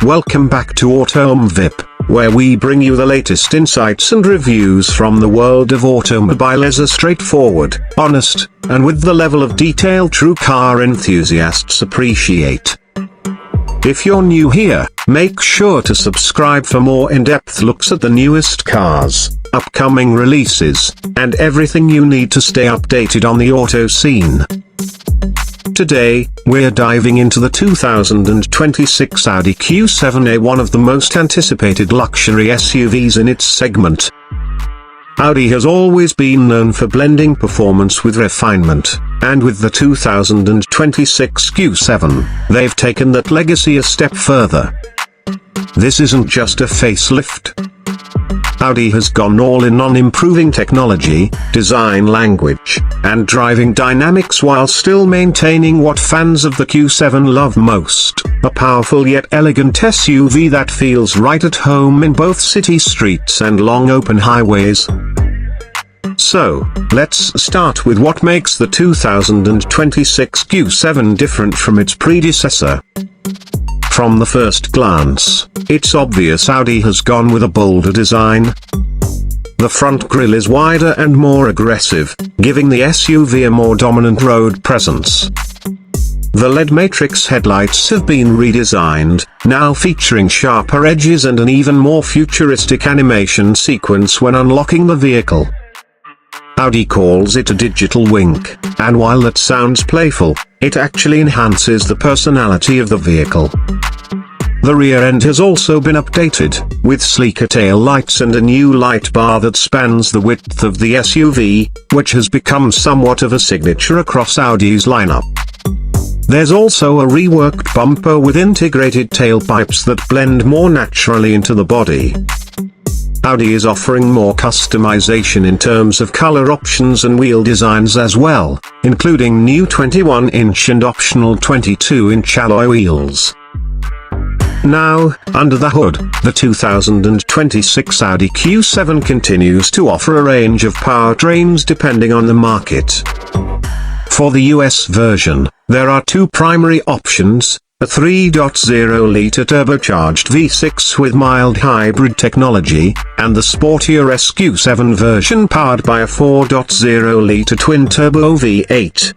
Welcome back to Auto VIP, where we bring you the latest insights and reviews from the world of automobile as a straightforward, honest, and with the level of detail true car enthusiasts appreciate. If you're new here, make sure to subscribe for more in-depth looks at the newest cars, upcoming releases, and everything you need to stay updated on the auto scene. Today, we're diving into the 2026 Audi Q7, one of the most anticipated luxury SUVs in its segment. Audi has always been known for blending performance with refinement, and with the 2026 Q7, they've taken that legacy a step further. This isn't just a facelift. Audi has gone all in on improving technology, design language, and driving dynamics while still maintaining what fans of the Q7 love most, a powerful yet elegant SUV that feels right at home in both city streets and long open highways. So, let's start with what makes the 2026 Q7 different from its predecessor. From the first glance, it's obvious Audi has gone with a bolder design. The front grille is wider and more aggressive, giving the SUV a more dominant road presence. The LED matrix headlights have been redesigned, now featuring sharper edges and an even more futuristic animation sequence when unlocking the vehicle. Audi calls it a digital wink, and while that sounds playful, it actually enhances the personality of the vehicle. The rear end has also been updated, with sleeker tail lights and a new light bar that spans the width of the SUV, which has become somewhat of a signature across Audi's lineup. There's also a reworked bumper with integrated tailpipes that blend more naturally into the body. Audi is offering more customization in terms of color options and wheel designs as well, including new 21-inch and optional 22-inch alloy wheels. Now, under the hood, the 2026 Audi Q7 continues to offer a range of powertrains depending on the market. For the US version, there are two primary options: a 3.0-liter turbocharged V6 with mild hybrid technology, and the sportier SQ7 version powered by a 4.0-liter twin-turbo V8.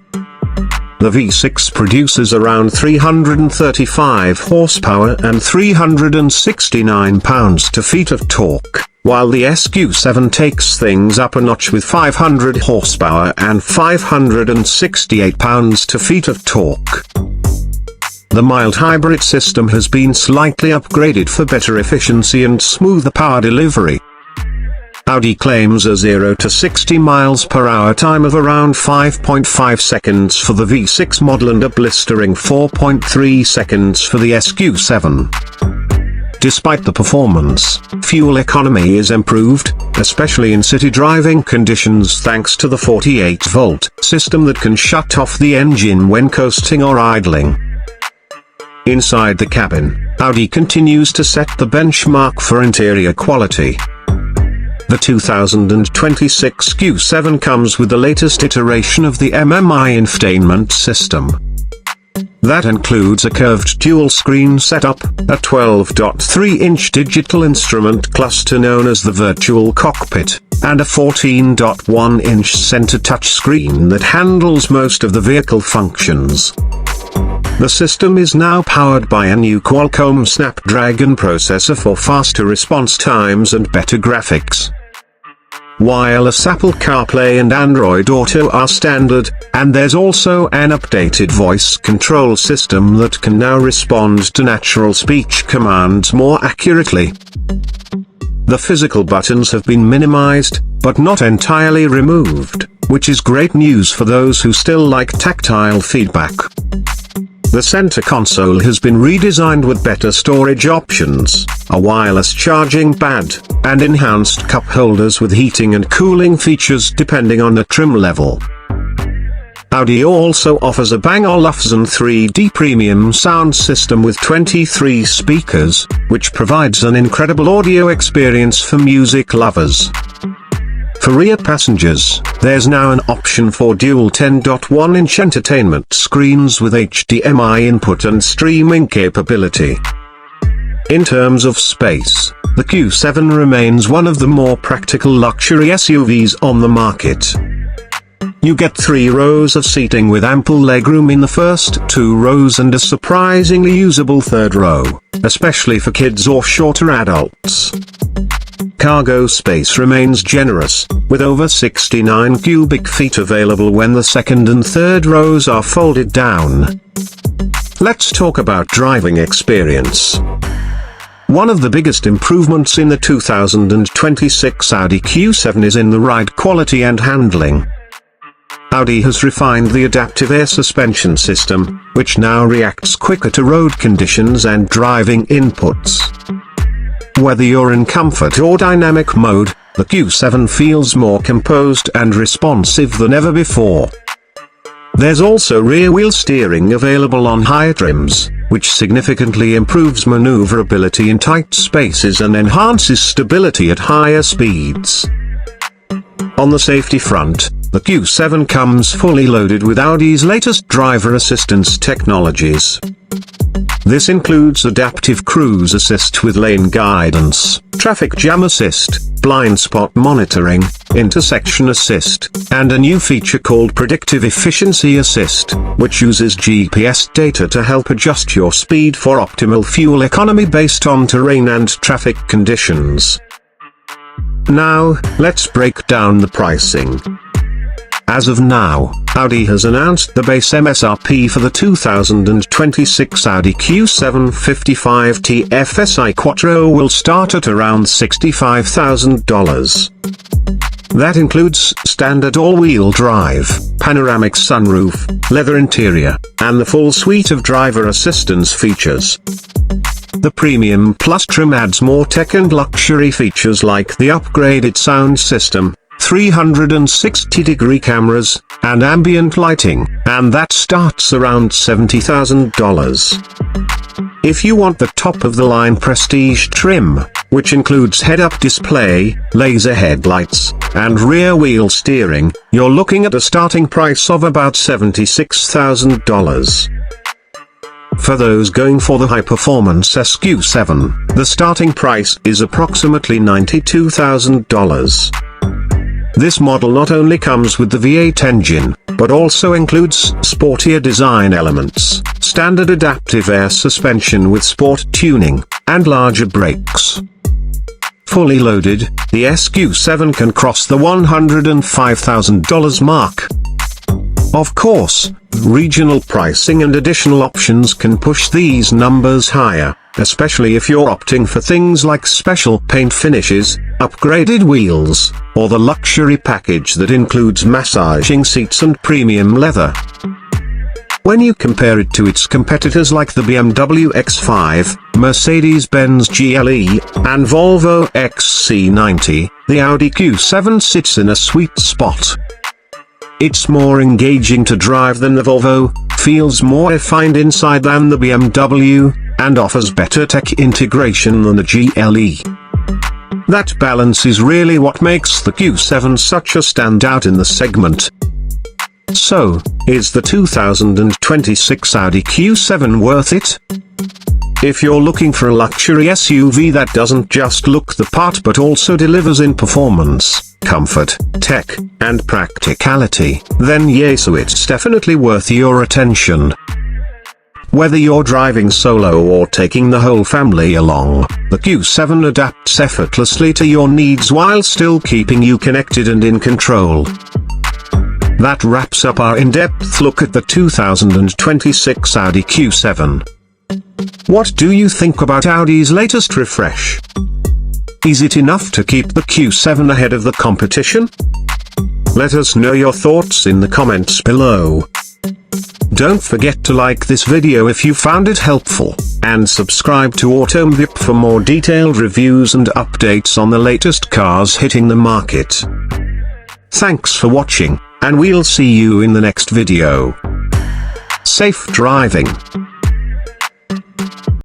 The V6 produces around 335 horsepower and 369 pounds-to-feet of torque, while the SQ7 takes things up a notch with 500 horsepower and 568 pounds-to-feet of torque. The mild hybrid system has been slightly upgraded for better efficiency and smoother power delivery. Audi claims a 0 to 60 miles per hour time of around 5.5 seconds for the V6 model and a blistering 4.3 seconds for the SQ7. Despite the performance, fuel economy is improved, especially in city driving conditions thanks to the 48-volt system that can shut off the engine when coasting or idling. Inside the cabin, Audi continues to set the benchmark for interior quality. The 2026 Q7 comes with the latest iteration of the MMI infotainment system. That includes a curved dual-screen setup, a 12.3-inch digital instrument cluster known as the Virtual Cockpit, and a 14.1-inch center touchscreen that handles most of the vehicle functions. The system is now powered by a new Qualcomm Snapdragon processor for faster response times and better graphics. Wireless Apple CarPlay and Android Auto are standard, and there's also an updated voice control system that can now respond to natural speech commands more accurately. The physical buttons have been minimized, but not entirely removed, which is great news for those who still like tactile feedback. The center console has been redesigned with better storage options, a wireless charging pad, and enhanced cup holders with heating and cooling features depending on the trim level. Audi also offers a Bang & Olufsen 3D premium sound system with 23 speakers, which provides an incredible audio experience for music lovers. For rear passengers, there's now an option for dual 10.1-inch entertainment screens with HDMI input and streaming capability. In terms of space, the Q7 remains one of the more practical luxury SUVs on the market. You get 3 rows of seating with ample legroom in the first 2 rows and a surprisingly usable third row, especially for kids or shorter adults. Cargo space remains generous, with over 69 cubic feet available when the second and third rows are folded down. Let's talk about driving experience. One of the biggest improvements in the 2026 Audi Q7 is in the ride quality and handling. Audi has refined the adaptive air suspension system, which now reacts quicker to road conditions and driving inputs. Whether you're in comfort or dynamic mode, the Q7 feels more composed and responsive than ever before. There's also rear-wheel steering available on higher trims, which significantly improves maneuverability in tight spaces and enhances stability at higher speeds. On the safety front, the Q7 comes fully loaded with Audi's latest driver assistance technologies. This includes adaptive cruise assist with lane guidance, traffic jam assist, blind spot monitoring, intersection assist, and a new feature called predictive efficiency assist, which uses GPS data to help adjust your speed for optimal fuel economy based on terrain and traffic conditions. Now, let's break down the pricing. As of now, Audi has announced the base MSRP for the 2026 Audi Q7 55T FSI Quattro will start at around $65,000. That includes standard all-wheel drive, panoramic sunroof, leather interior, and the full suite of driver assistance features. The Premium Plus trim adds more tech and luxury features like the upgraded sound system, 360-degree cameras, and ambient lighting, and that starts around $70,000. If you want the top-of-the-line prestige trim, which includes head-up display, laser headlights, and rear-wheel steering, you're looking at a starting price of about $76,000. For those going for the high-performance SQ7, the starting price is approximately $92,000. This model not only comes with the V8 engine, but also includes sportier design elements, standard adaptive air suspension with sport tuning, and larger brakes. Fully loaded, the SQ7 can cross the $105,000 mark. Of course, regional pricing and additional options can push these numbers higher, especially if you're opting for things like special paint finishes, upgraded wheels, or the luxury package that includes massaging seats and premium leather. When you compare it to its competitors like the BMW X5, Mercedes-Benz GLE, and Volvo XC90, the Audi Q7 sits in a sweet spot. It's more engaging to drive than the Volvo, feels more refined inside than the BMW, and offers better tech integration than the GLE. That balance is really what makes the Q7 such a standout in the segment. So, is the 2026 Audi Q7 worth it? If you're looking for a luxury SUV that doesn't just look the part but also delivers in performance, comfort, tech, and practicality, then yes, it's definitely worth your attention. Whether you're driving solo or taking the whole family along, the Q7 adapts effortlessly to your needs while still keeping you connected and in control. That wraps up our in-depth look at the 2026 Audi Q7. What do you think about Audi's latest refresh? Is it enough to keep the Q7 ahead of the competition? Let us know your thoughts in the comments below. Don't forget to like this video if you found it helpful, and subscribe to AutoMVip for more detailed reviews and updates on the latest cars hitting the market. Thanks for watching, and we'll see you in the next video. Safe driving.